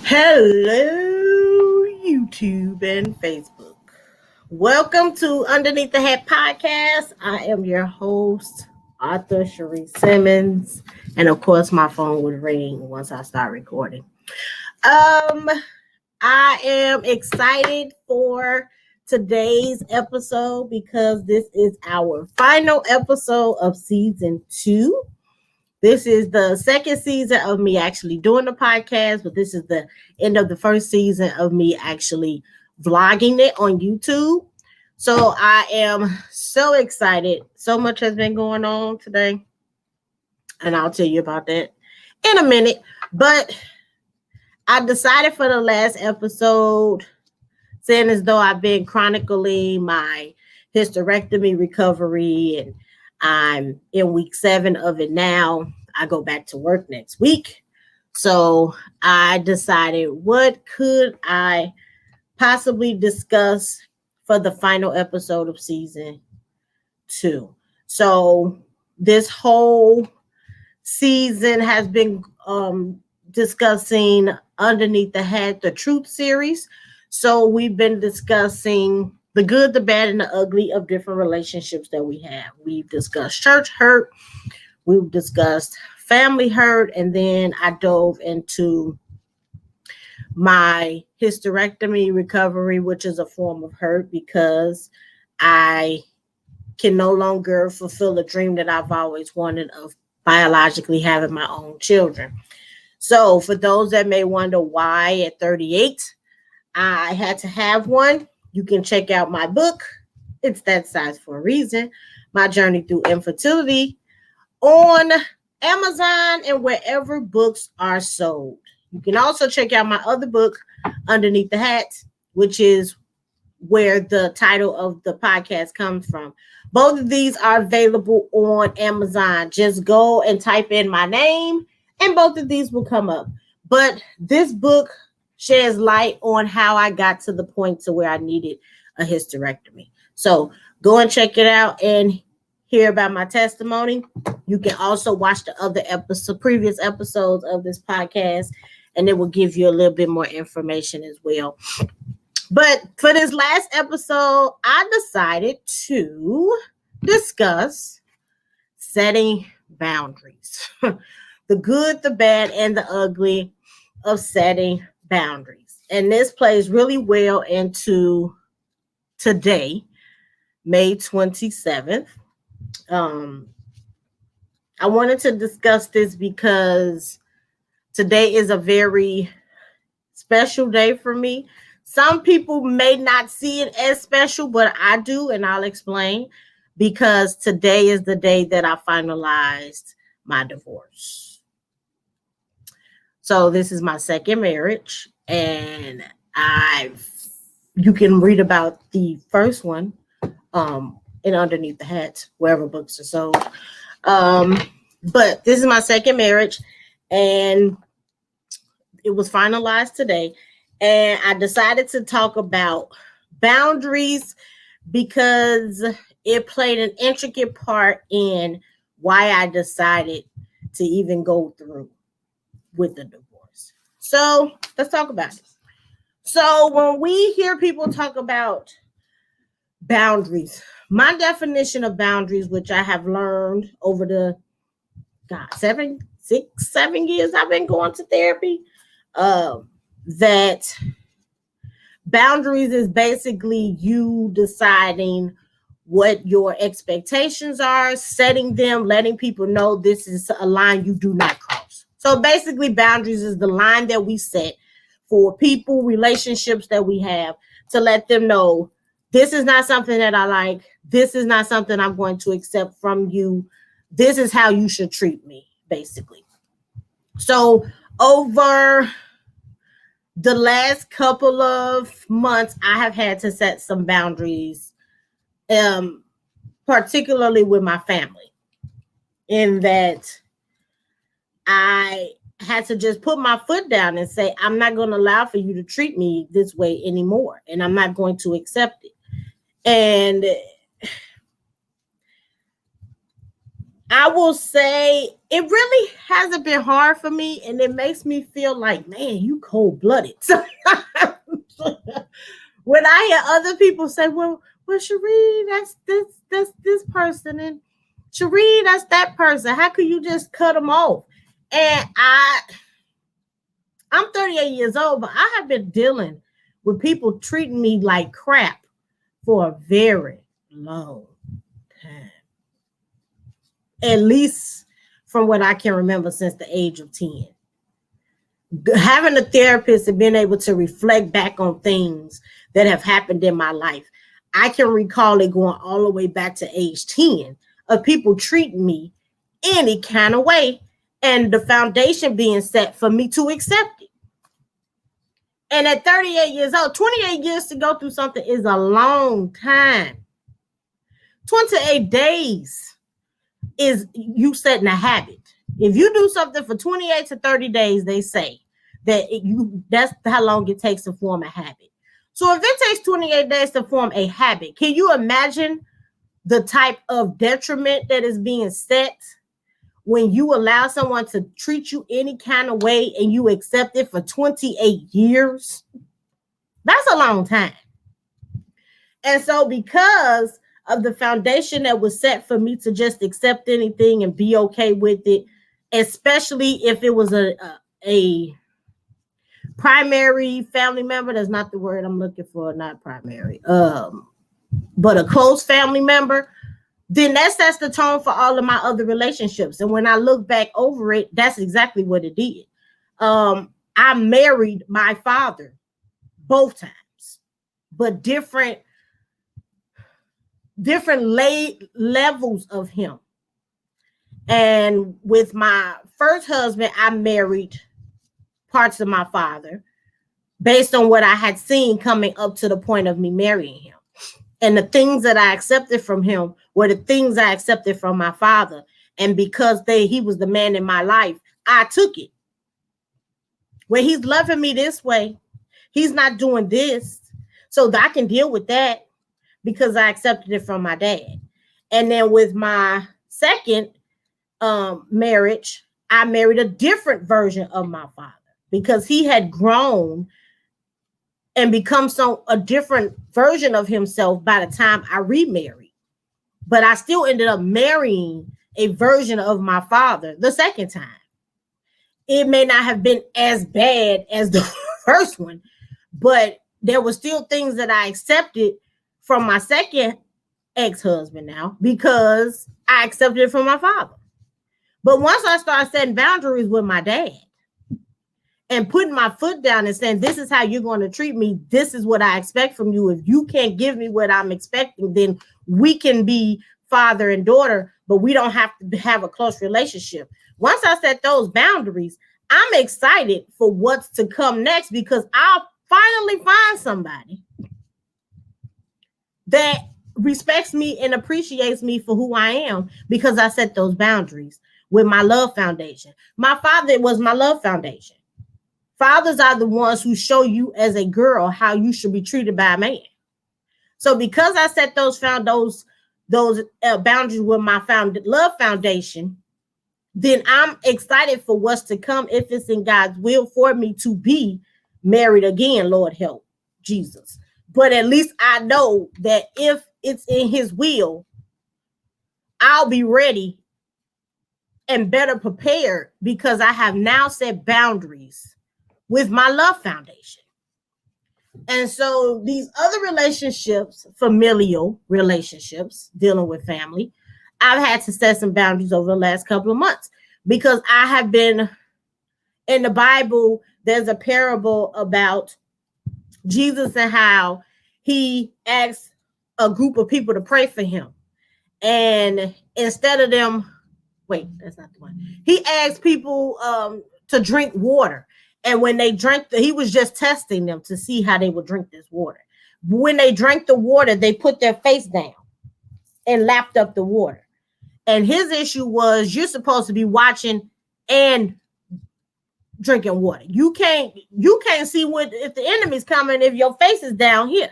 Hello, YouTube and Facebook. Welcome to Underneath the Hat Podcast. I am your host, Arthur Cherie Simmons. And of course, my phone would ring once I start recording. I am excited for today's episode because this is our final episode of season 2. This is the second season of me actually doing the podcast, but this is the end of the first season of me actually vlogging it on YouTube. So I am so excited. So much has been going on today, and I'll tell you about that in a minute. But I decided for the last episode, saying as though I've been chronicling my hysterectomy recovery, and I'm in week 7 of it now. I go back to work next week. So I decided, what could I possibly discuss for the final episode of season 2? So this whole season has been discussing Underneath the Hat, the Truth series. So we've been discussing the good, the bad, and the ugly of different relationships that we have. We've discussed church hurt. We've discussed family hurt. And then I dove into my hysterectomy recovery, which is a form of hurt because I can no longer fulfill a dream that I've always wanted of biologically having my own children. So for those that may wonder why at 38, I had to have one, you can check out my book. It's that size for a reason. My journey through infertility on Amazon and wherever books are sold. You can also check out my other book, Underneath the Hat, which is where the title of the podcast comes from. Both of these are available on Amazon. Just go and type in my name and both of these will come up. But this book sheds light on how I got to the point to where I needed a hysterectomy. So go and check it out and hear about my testimony. You can also watch the other previous episodes of this podcast, and it will give you a little bit more information as well. But for this last episode, I decided to discuss setting boundaries. The good, the bad, and the ugly of setting boundaries. And this plays really well into today, May 27th. I wanted to discuss this because today is a very special day for me. Some people may not see it as special, but I do, and I'll explain. Because today is the day that I finalized my divorce. So this is my second marriage, and you can read about the first one in Underneath the Hat, wherever books are sold. But this is my second marriage, and it was finalized today. And I decided to talk about boundaries because it played an intricate part in why I decided to even go through with the divorce. So let's talk about it. So when we hear people talk about boundaries, my definition of boundaries, which I have learned over the 7 years I've been going to therapy, that boundaries is basically you deciding what your expectations are, setting them, letting people know this is a line you do not cross. So basically, boundaries is the line that we set for people, relationships that we have, to let them know this is not something that I like. This is not something I'm going to accept from you. This is how you should treat me, basically. So over the last couple of months, I have had to set some boundaries, particularly with my family, in that I had to just put my foot down and say, I'm not going to allow for you to treat me this way anymore, and I'm not going to accept it. And I will say it really hasn't been hard for me, and it makes me feel like, man, you cold blooded. When I hear other people say, well, Cherie, that's this person, and Cherie, that's that person. How could you just cut them off? And I'm 38 years old, but I have been dealing with people treating me like crap for a very long time. At least from what I can remember since the age of 10. Having a therapist and being able to reflect back on things that have happened in my life, I can recall it going all the way back to age 10 of people treating me any kind of way and the foundation being set for me to accept it. And at 38 years old, 28 years to go through something is a long time. 28 days is you setting a habit. If you do something for 28 to 30 days, they say that's how long it takes to form a habit. So if it takes 28 days to form a habit, can you imagine the type of detriment that is being set when you allow someone to treat you any kind of way and you accept it for 28 years? That's a long time. And so because of the foundation that was set for me to just accept anything and be okay with it, especially if it was a primary family member, that's not the word I'm looking for, not primary, but a close family member, then that sets the tone for all of my other relationships. And when I look back over it, that's exactly what it did. I married my father both times, but different levels of him. And with my first husband, I married parts of my father based on what I had seen coming up to the point of me marrying him. And the things that I accepted from him were the things I accepted from my father. And because he was the man in my life, I took it. When he's loving me this way, he's not doing this. So that I can deal with that because I accepted it from my dad. And then with my second marriage, I married a different version of my father because he had grown and become a different version of himself by the time I remarried. But I still ended up marrying a version of my father the second time. It may not have been as bad as the first one, but there were still things that I accepted from my second ex-husband now because I accepted it from my father. But once I started setting boundaries with my dad and putting my foot down and saying, this is how you're going to treat me, this is what I expect from you. If you can't give me what I'm expecting, then we can be father and daughter, but we don't have to have a close relationship. Once I set those boundaries, I'm excited for what's to come next because I'll finally find somebody that respects me and appreciates me for who I am because I set those boundaries with my love foundation. My father was my love foundation. Fathers are the ones who show you as a girl how you should be treated by a man. So because I set those boundaries with my love foundation, then I'm excited for what's to come if it's in God's will for me to be married again, Lord help, Jesus. But at least I know that if it's in his will, I'll be ready and better prepared because I have now set boundaries with my love foundation. And so these other relationships, familial relationships, dealing with family, I've had to set some boundaries over the last couple of months because I have been in the Bible. There's a parable about Jesus and how he asked a group of people to pray for him. And instead of them, that's not the one. He asked people to drink water. And when they drank, he was just testing them to see how they would drink this water. When they drank the water, they put their face down and lapped up the water. And his issue was you're supposed to be watching and drinking water. You can't see if the enemy's coming if your face is down here.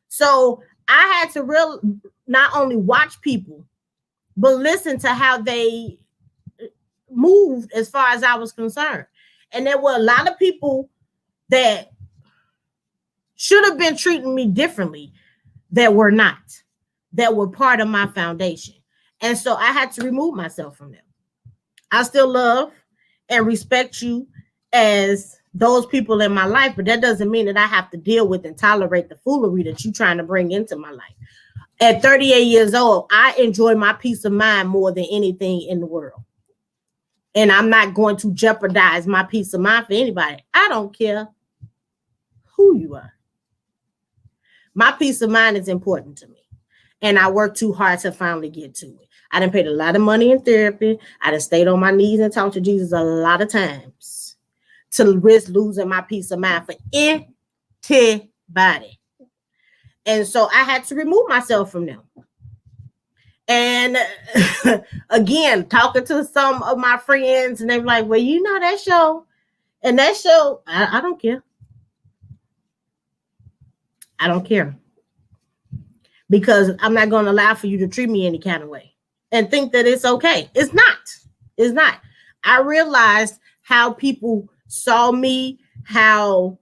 So I had to not only watch people but listen to how they moved as far as I was concerned. And there were a lot of people that should have been treating me differently that were not, that were part of my foundation. And so I had to remove myself from them. I still love and respect you as those people in my life, but that doesn't mean that I have to deal with and tolerate the foolery that you're trying to bring into my life. At 38 years old, I enjoy my peace of mind more than anything in the world. And I'm not going to jeopardize my peace of mind for anybody. I don't care who you are. My peace of mind is important to me. And I work too hard to finally get to it. I done paid a lot of money in therapy. I done stayed on my knees and talked to Jesus a lot of times to risk losing my peace of mind for anybody. And so I had to remove myself from them. And again, talking to some of my friends, and they were like, well, you know that show. And that show, I don't care. I don't care. Because I'm not going to allow for you to treat me any kind of way and think that it's okay. It's not. It's not. I realized how people saw me, how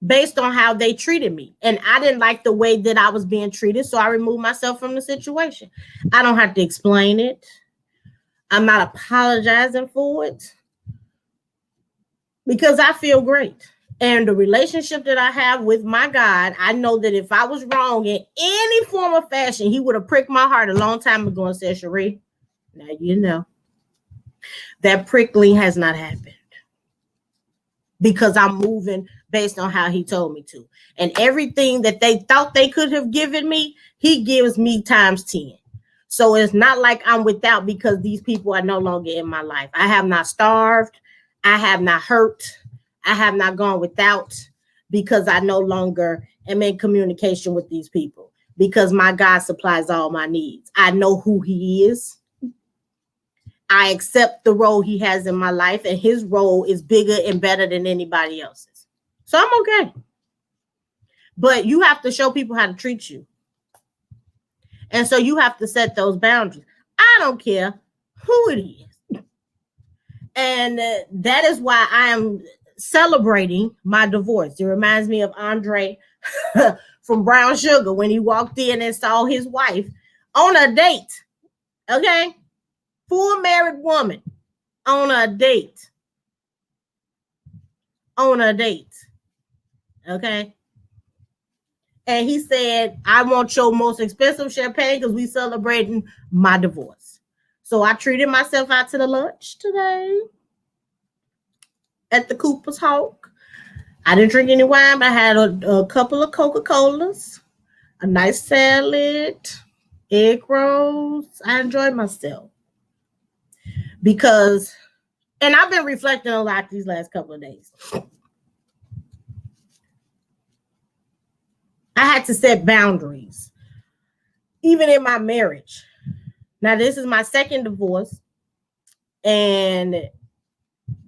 based on how they treated me. And I didn't like the way that I was being treated. So I removed myself from the situation. I don't have to explain it. I'm not apologizing for it because I feel great. And the relationship that I have with my God, I know that if I was wrong in any form or fashion, he would have pricked my heart a long time ago and said, Cherie, now you know. That prickling has not happened because I'm moving based on how he told me to. And everything that they thought they could have given me, he gives me times 10. So it's not like I'm without because these people are no longer in my life. I have not starved. I have not hurt. I have not gone without because I no longer am in communication with these people because my God supplies all my needs. I know who he is. I accept the role he has in my life, and his role is bigger and better than anybody else's. So I'm okay. But you have to show people how to treat you. And so you have to set those boundaries. I don't care who it is. And that is why I am celebrating my divorce. It reminds me of Andre from Brown Sugar when he walked in and saw his wife on a date. Okay? Full married woman on a date. On a date. Okay? And he said, I want your most expensive champagne because we celebrating my divorce. So I treated myself out to the lunch today at the Cooper's Hawk. I didn't drink any wine, but I had a couple of Coca-Colas, a nice salad, egg rolls. I enjoyed myself. Because, and I've been reflecting a lot these last couple of days. I had to set boundaries, even in my marriage. Now, this is my second divorce, and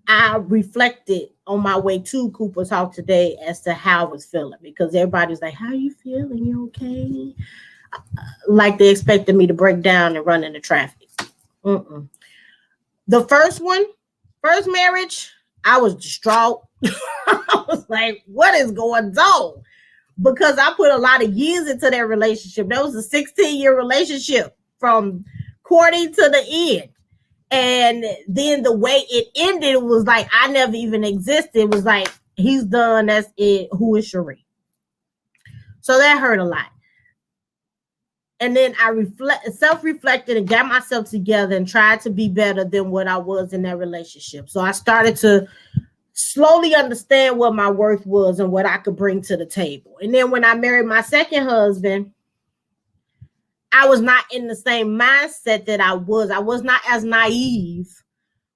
I reflected on my way to Cooper's Hawk today as to how I was feeling because everybody's like, how you feeling? You okay? Like they expected me to break down and run into traffic. The first marriage, I was distraught. I was like, what is going on? Because I put a lot of years into that relationship. That was a 16-year relationship from courting to the end. And then the way it ended was like, I never even existed. It was like, he's done. That's it. Who is Cherie? So that hurt a lot. And then I self-reflected and got myself together and tried to be better than what I was in that relationship. So I started to slowly understand what my worth was and what I could bring to the table. And then when I married my second husband, I was not in the same mindset that I was. I was not as naive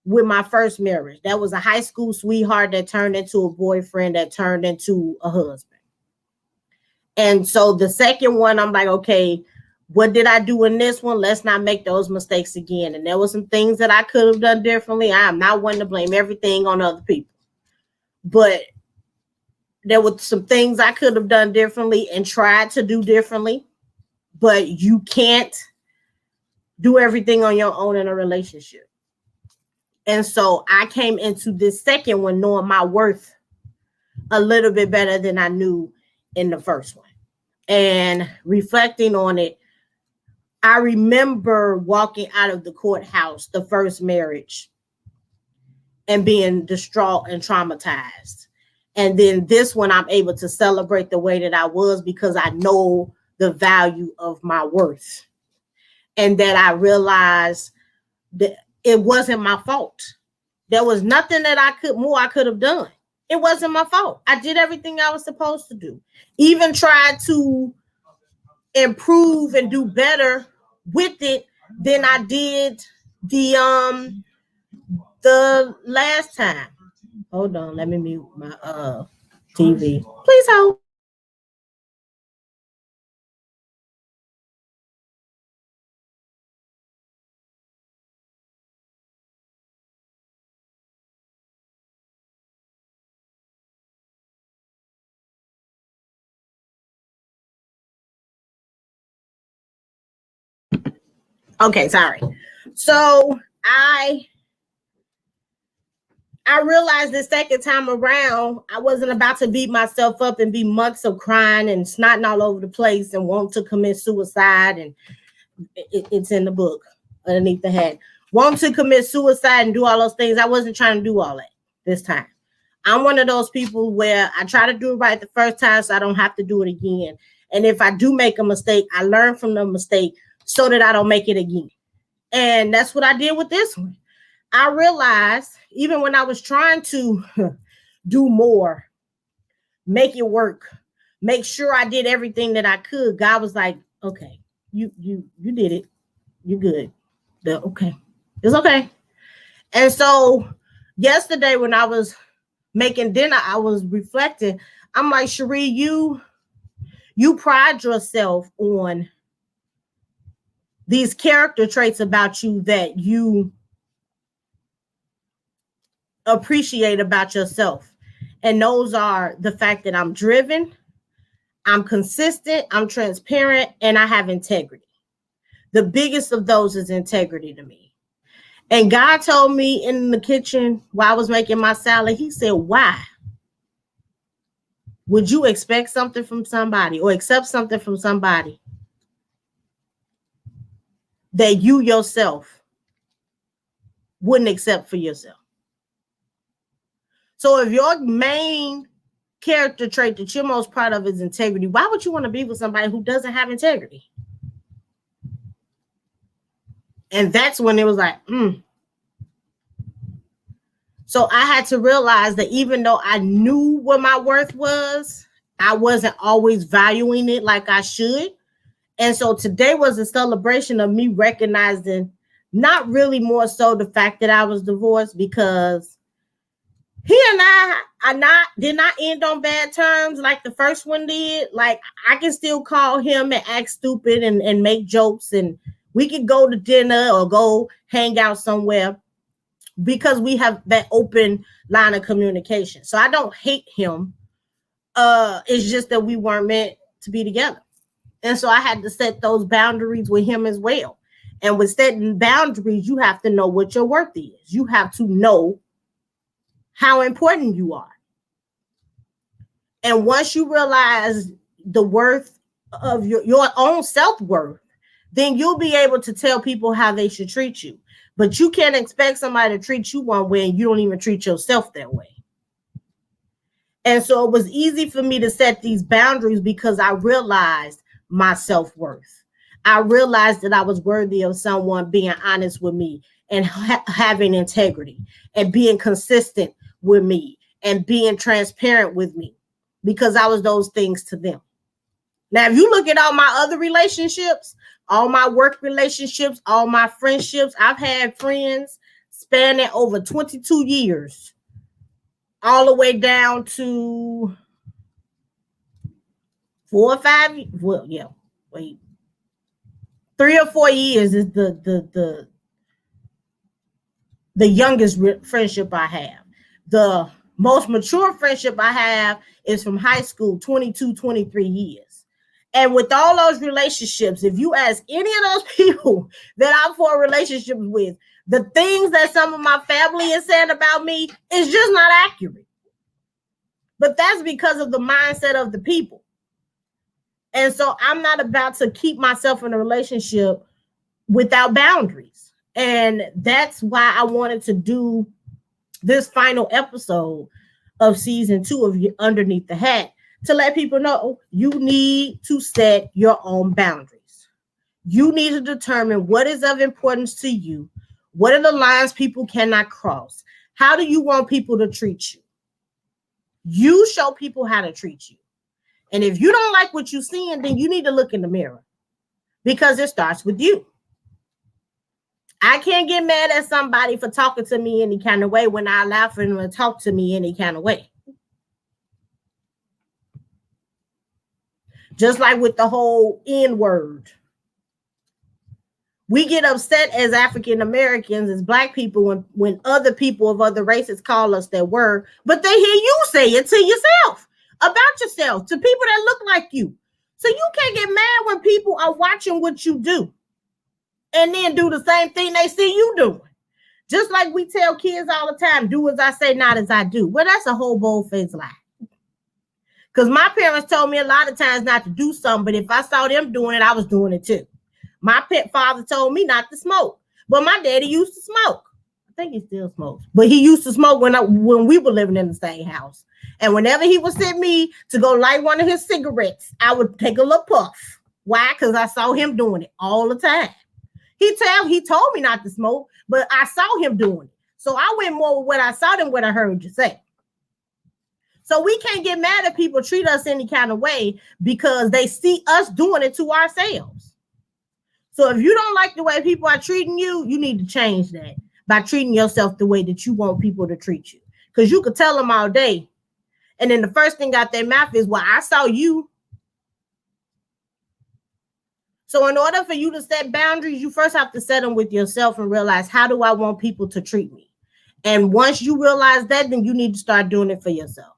with my first marriage. That was a high school sweetheart that turned into a boyfriend that turned into a husband. And so the second one, I'm like, okay, what did I do in this one? Let's not make those mistakes again. And there were some things that I could have done differently. I am not one to blame everything on other people. But there were some things I could have done differently and tried to do differently. But you can't do everything on your own in a relationship. And so I came into this second one knowing my worth a little bit better than I knew in the first one. And reflecting on it, I remember walking out of the courthouse, the first marriage, and being distraught and traumatized. And then this one, I'm able to celebrate the way that I was because I know the value of my worth. And that I realized that it wasn't my fault. There was nothing that I could have done. It wasn't my fault. I did everything I was supposed to do. Even tried to improve and do better with it than I did the last time. Hold on, let me mute my TV. Please hold. Okay, sorry. So I realized the second time around, I wasn't about to beat myself up and be months of crying and snotting all over the place and want to commit suicide. And it's in the book underneath the head. Want to commit suicide and do all those things. I wasn't trying to do all that this time. I'm one of those people where I try to do it right the first time so I don't have to do it again. And if I do make a mistake, I learn from the mistake so that I don't make it again. And that's what I did with this one. I realized even when I was trying to do more, make it work, make sure I did everything that I could, God was like, okay, you did it. You're good. Okay. It's okay. And so yesterday when I was making dinner, I was reflecting. I'm like, Cherie, you pride yourself on these character traits about you that you appreciate about yourself. And those are the fact that I'm driven, I'm consistent, I'm transparent, and I have integrity. The biggest of those is integrity to me. And God told me in the kitchen while I was making my salad, he said, why would you expect something from somebody or accept something from somebody that you yourself wouldn't accept for yourself? So if your main character trait that you're most proud of is integrity, why would you want to be with somebody who doesn't have integrity? And that's when it was like, So I had to realize that even though I knew what my worth was, I wasn't always valuing it like I should. And so today was a celebration of me recognizing not really more so the fact that I was divorced, because he and I did not end on bad terms like the first one did. Like I can still call him and act stupid and make jokes, and we could go to dinner or go hang out somewhere because we have that open line of communication. So I don't hate him. It's just that we weren't meant to be together. And so I had to set those boundaries with him as well. And with setting boundaries, you have to know what your worth is. You have to know how important you are. And once you realize the worth of your own self-worth, then you'll be able to tell people how they should treat you. But you can't expect somebody to treat you one way and you don't even treat yourself that way. And so it was easy for me to set these boundaries because I realized my self-worth. I realized that I was worthy of someone being honest with me and having integrity and being consistent with me and being transparent with me, because I was those things to them. Now, if you look at all my other relationships, all my work relationships, all my friendships, I've had friends spanning over 22 years, all the way down to 4 or 5. Well, yeah, wait. 3 or 4 years is the youngest friendship I have. The most mature friendship I have is from high school, 22, 23 years. And with all those relationships, if you ask any of those people that I'm for relationships with, the things that some of my family is saying about me is just not accurate. But that's because of the mindset of the people. And so I'm not about to keep myself in a relationship without boundaries. And that's why I wanted to do this final episode of season 2 of Underneath the Hat, to let people know you need to set your own boundaries. You need to determine what is of importance to you. What are the lines people cannot cross? How do you want people to treat you? You show people how to treat you. And if you don't like what you're seeing, then you need to look in the mirror, because it starts with you. I can't get mad at somebody for talking to me any kind of way when I allow for them to talk to me any kind of way. Just like with the whole N word. We get upset as African Americans, as Black people, when other people of other races call us that word, but they hear you say it to yourself, about yourself, to people that look like you. So you can't get mad when people are watching what you do and then do the same thing they see you doing. Just like we tell kids all the time, do as I say, not as I do. Well, that's a whole bold-faced lie. Because my parents told me a lot of times not to do something, but if I saw them doing it, I was doing it too. My pet father told me not to smoke, but my daddy used to smoke. I think he still smokes, but he used to smoke when we were living in the same house. And whenever he would send me to go light one of his cigarettes, I would take a little puff. Why? Because I saw him doing it all the time. He told me not to smoke, but I saw him doing it. So I went more with what I saw than what I heard you say. So we can't get mad at people treat us any kind of way because they see us doing it to ourselves. So if you don't like the way people are treating you, you need to change that by treating yourself the way that you want people to treat you. Because you could tell them all day, and then the first thing out their mouth is, well, I saw you. So in order for you to set boundaries, you first have to set them with yourself and realize, how do I want people to treat me? And once you realize that, then you need to start doing it for yourself.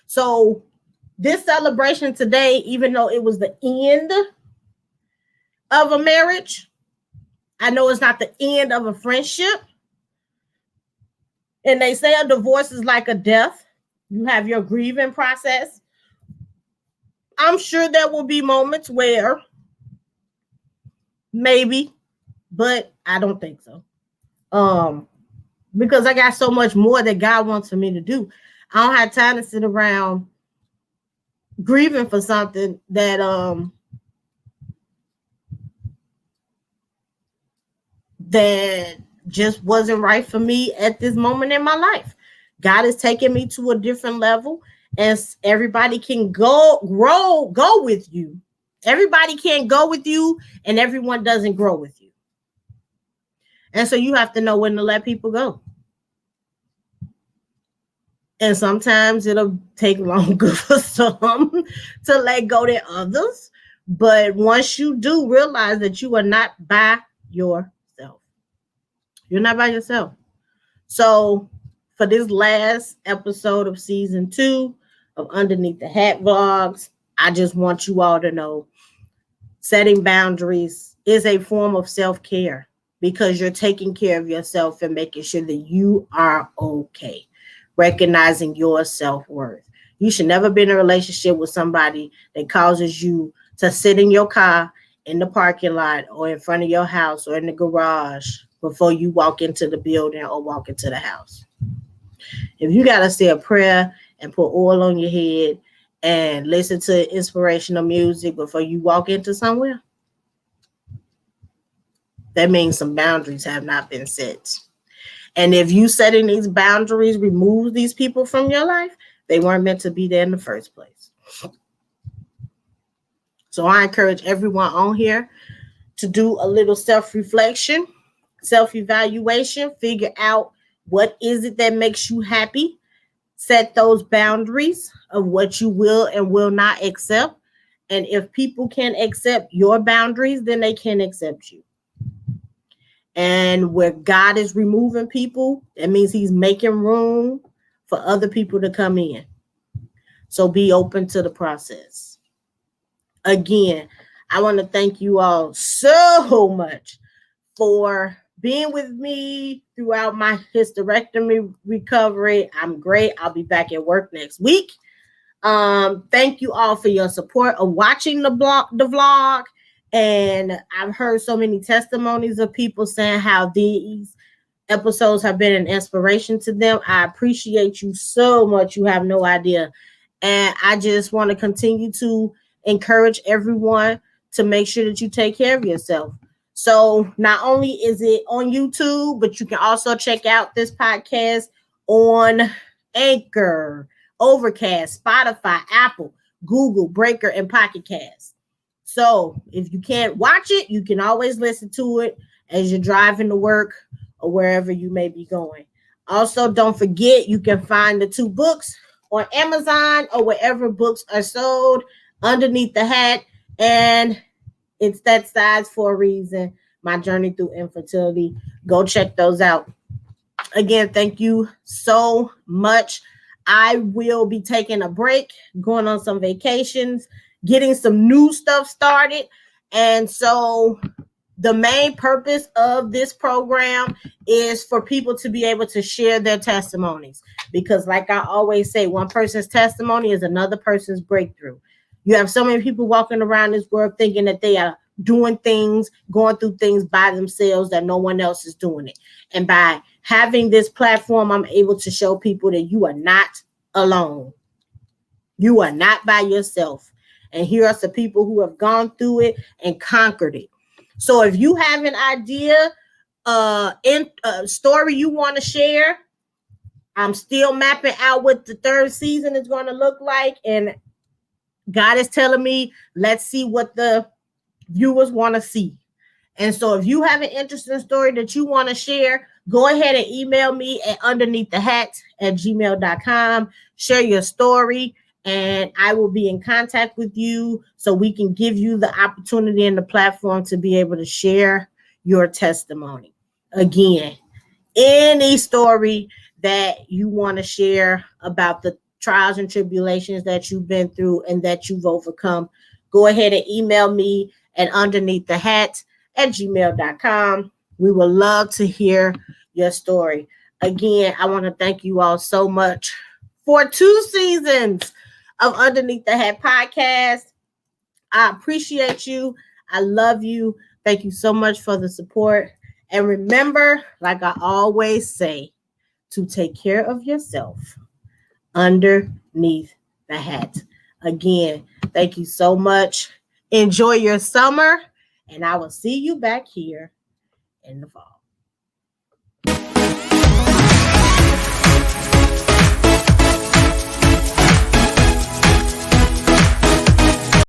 So this celebration today, even though it was the end of a marriage, I know it's not the end of a friendship. And they say a divorce is like a death. You have your grieving process. I'm sure there will be moments where maybe, but I don't think so. Because I got so much more that God wants for me to do. I don't have time to sit around grieving for something that that just wasn't right for me at this moment in my life. God is taking me to a different level, and everybody can go with you. Everybody can't go with you, and everyone doesn't grow with you. And so you have to know when to let people go. And sometimes it'll take longer for some to let go than others. But once you do, realize that you are not by yourself. You're not by yourself. So for this last episode of season 2 of Underneath the Hat Vlogs, I just want you all to know setting boundaries is a form of self-care, because you're taking care of yourself and making sure that you are okay. Recognizing your self-worth. You should never be in a relationship with somebody that causes you to sit in your car in the parking lot or in front of your house or in the garage before you walk into the building or walk into the house. If you got to say a prayer and put oil on your head and listen to inspirational music before you walk into somewhere, that means some boundaries have not been set. And if you setting these boundaries remove these people from your life, they weren't meant to be there in the first place. So I encourage everyone on here to do a little self-reflection, self-evaluation, figure out what is it that makes you happy, set those boundaries of what you will and will not accept. And if people can't accept your boundaries, then they can't accept you. And where God is removing people, that means he's making room for other people to come in. So be open to the process. Again, I want to thank you all so much for being with me throughout my hysterectomy recovery. I'm great. I'll be back at work next week. Thank you all for your support of watching the vlog. And I've heard so many testimonies of people saying how these episodes have been an inspiration to them. I appreciate you so much. You have no idea. And I just want to continue to encourage everyone to make sure that you take care of yourself. So not only is it on YouTube, but you can also check out this podcast on Anchor, Overcast, Spotify, Apple, Google, Breaker, and Pocket Cast. So if you can't watch it, you can always listen to it as you're driving to work or wherever you may be going. Also, don't forget, you can find the 2 books on Amazon or wherever books are sold, Underneath the Hat, and it's that size for a reason. My Journey Through Infertility. Go check those out. Again, thank you so much. I will be taking a break, going on some vacations, getting some new stuff started. And so the main purpose of this program is for people to be able to share their testimonies. Because like I always say, one person's testimony is another person's breakthrough. You have so many people walking around this world thinking that they are doing things, going through things by themselves, that no one else is doing it. And by having this platform, I'm able to show people that you are not alone. You are not by yourself. And here are some people who have gone through it and conquered it. So if you have an idea, story you want to share, I'm still mapping out what the 3rd season is going to look like. And God is telling me, let's see what the viewers want to see. And so if you have an interesting story that you want to share, go ahead and email me at underneaththehat@gmail.com. Share your story, and I will be in contact with you so we can give you the opportunity and the platform to be able to share your testimony. Again, any story that you want to share about the trials and tribulations that you've been through and that you've overcome, go ahead and email me at underneaththehat@gmail.com. We would love to hear your story. Again, I want to thank you all so much for 2 seasons of Underneath the Hat podcast. I appreciate you. I love you. Thank you so much for the support. And remember, like I always say, to take care of yourself underneath the hat. Again, thank you so much. Enjoy your summer, and I will see you back here in the fall.